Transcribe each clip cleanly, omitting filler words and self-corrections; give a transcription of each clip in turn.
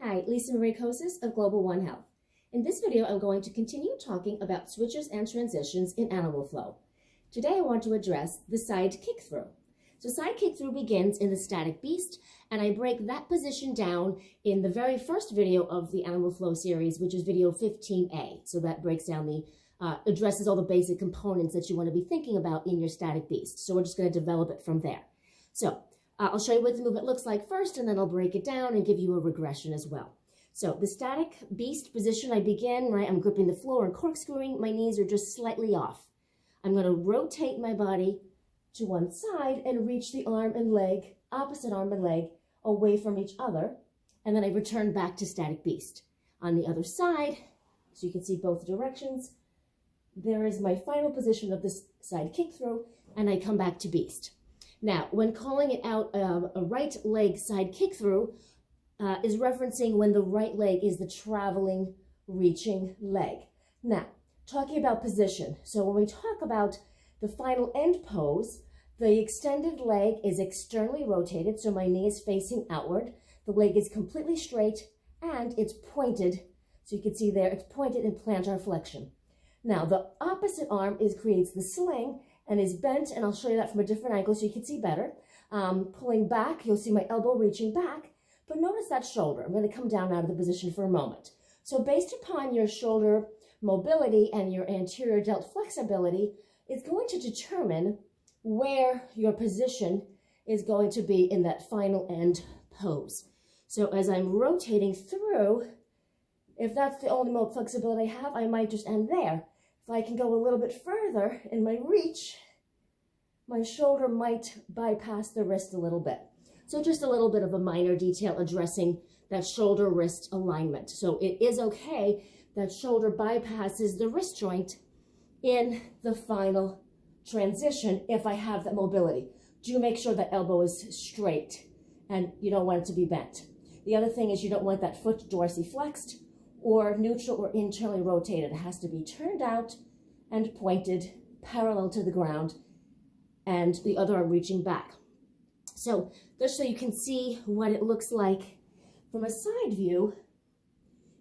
Hi, Lisa Marie Kosis of Global One Health. In this video, I'm going to continue talking about switches and transitions in animal flow. Today, I want to address the side kick-through. So side kick-through begins in the static beast, and I break that position down in the very first video of the animal flow series, which is video 15A. So that breaks down addresses all the basic components that you want to be thinking about in your static beast. So we're just going to develop it from there. So I'll show you what the movement looks like first, and then I'll break it down and give you a regression as well. So the static beast position, I begin, right? I'm gripping the floor and corkscrewing. My knees are just slightly off. I'm going to rotate my body to one side and reach the arm and leg, opposite arm and leg, away from each other. And then I return back to static beast. On the other side, so you can see both directions, there is my final position of this side kick through, and I come back to beast. Now, when calling it out, a right leg side kick through is referencing when the right leg is the traveling, reaching leg. Now, talking about position. So when we talk about the final end pose, the extended leg is externally rotated, so my knee is facing outward. The leg is completely straight and it's pointed. So you can see there, it's pointed in plantar flexion. Now, the opposite arm creates the sling and is bent, and I'll show you that from a different angle so you can see better. Pulling back, you'll see my elbow reaching back, but notice that shoulder. I'm going to come down out of the position for a moment. So based upon your shoulder mobility and your anterior delt flexibility, it's going to determine where your position is going to be in that final end pose. So as I'm rotating through, if that's the only mode flexibility I have, I might just end there. If I can go a little bit further in my reach, my shoulder might bypass the wrist a little bit. So just a little bit of a minor detail addressing that shoulder-wrist alignment. So it is okay that shoulder bypasses the wrist joint in the final transition if I have that mobility. Do make sure that elbow is straight and you don't want it to be bent. The other thing is you don't want that foot dorsiflexed or neutral or internally rotated. It has to be turned out and pointed parallel to the ground and the other arm reaching back. So just so you can see what it looks like from a side view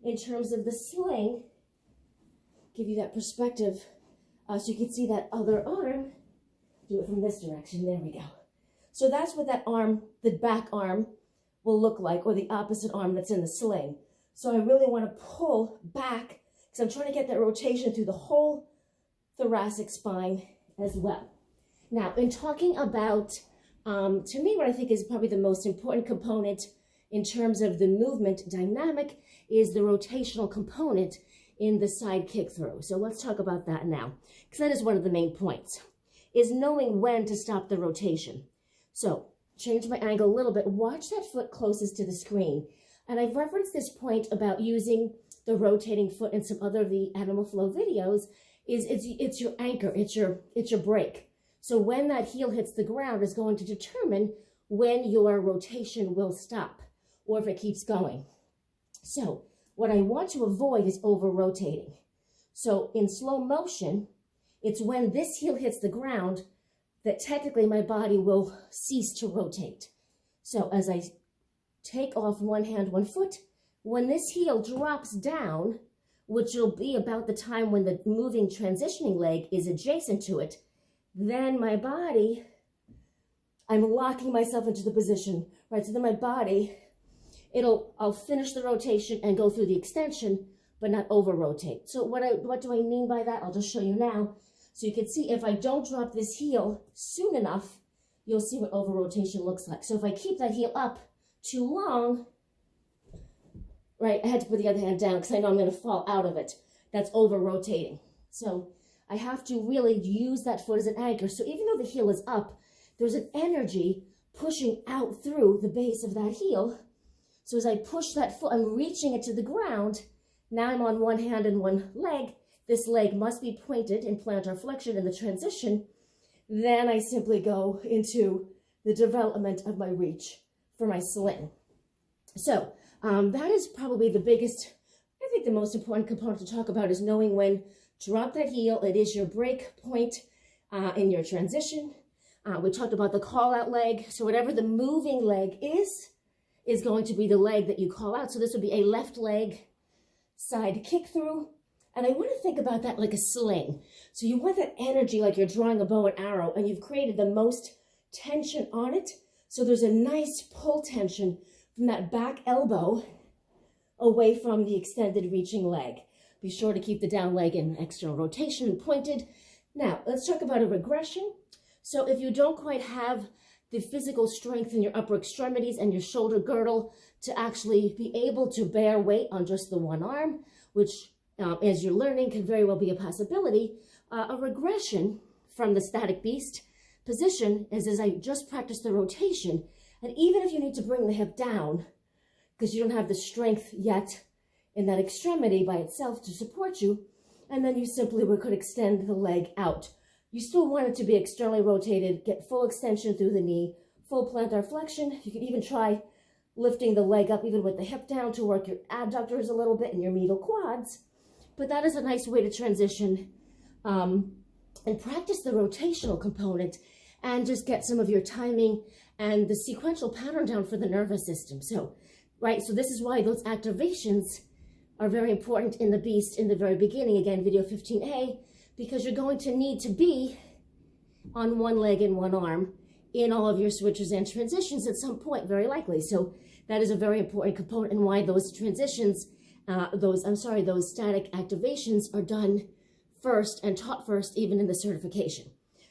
in terms of the sling, give you that perspective so you can see that other arm. Do it from this direction. There we go. So that's what that arm, the back arm, will look like, or the opposite arm that's in the sling. So I really want to pull back because I'm trying to get that rotation through the whole thoracic spine as well. Now, in talking about, to me, what I think is probably the most important component in terms of the movement dynamic is the rotational component in the side kick through. So let's talk about that now, because that is one of the main points, is knowing when to stop the rotation. So change my angle a little bit. Watch that foot closest to the screen. And I've referenced this point about using the rotating foot in some other of the animal flow videos. It's your anchor, it's your brake. So when that heel hits the ground is going to determine when your rotation will stop or if it keeps going. So what I want to avoid is over rotating. So in slow motion, it's when this heel hits the ground that technically my body will cease to rotate. So as I take off one hand, one foot, when this heel drops down, which will be about the time when the moving transitioning leg is adjacent to it, then my body, I'm locking myself into the position, right? So then my body, I'll finish the rotation and go through the extension, but not over rotate. So what do I mean by that? I'll just show you now. So you can see if I don't drop this heel soon enough, you'll see what over rotation looks like. So if I keep that heel up too long, right, I had to put the other hand down because I know I'm going to fall out of it. That's over rotating. So I have to really use that foot as an anchor. So even though the heel is up, there's an energy pushing out through the base of that heel. So as I push that foot, I'm reaching it to the ground. Now I'm on one hand and one leg. This leg must be pointed in plantar flexion in the transition. Then I simply go into the development of my reach for my sling. So that is probably the biggest, I think the most important component to talk about is knowing when to drop that heel. It is your break point in your transition. We talked about the call out leg. So whatever the moving leg is is going to be the leg that you call out. So this would be a left leg side kick through. And I want to think about that like a sling. So you want that energy like you're drawing a bow and arrow, and you've created the most tension on it. So there's a nice pull tension from that back elbow away from the extended reaching leg. Be sure to keep the down leg in external rotation and pointed. Now, let's talk about a regression. So if you don't quite have the physical strength in your upper extremities and your shoulder girdle to actually be able to bear weight on just the one arm, which as you're learning can very well be a possibility, a regression from the static beast position is as I just practiced the rotation. And even if you need to bring the hip down because you don't have the strength yet in that extremity by itself to support you, and then you simply could extend the leg out. You still want it to be externally rotated, get full extension through the knee, full plantar flexion. You can even try lifting the leg up even with the hip down to work your adductors a little bit and your medial quads. But that is a nice way to transition and practice the rotational component and just get some of your timing and the sequential pattern down for the nervous system. So, right, so this is why those activations are very important in the beast in the very beginning. Again, video 15A, because you're going to need to be on one leg and one arm in all of your switches and transitions at some point, very likely. So that is a very important component and why those transitions, those static activations are done first and taught first, even in the certification.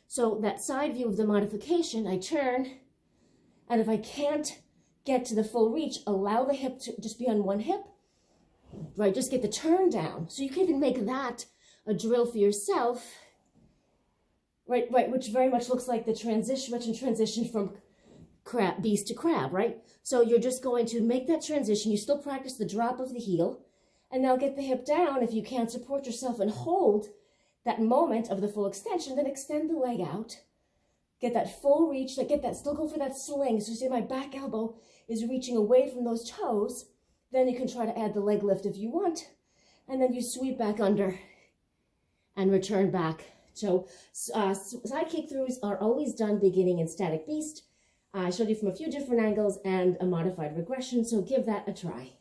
So that side view of the modification, I turn, and if I can't get to the full reach, allow the hip to just be on one hip, right? Just get the turn down. So you can even make that a drill for yourself, right, which very much looks like the transition from beast to crab, right? So you're just going to make that transition. You still practice the drop of the heel, and now get the hip down if you can't support yourself and hold that moment of the full extension, then extend the leg out, get that full reach, still go for that sling. So see my back elbow is reaching away from those toes. Then you can try to add the leg lift if you want, and then you sweep back under and return back. So side kick throughs are always done beginning in static beast. I showed you from a few different angles and a modified regression, so give that a try.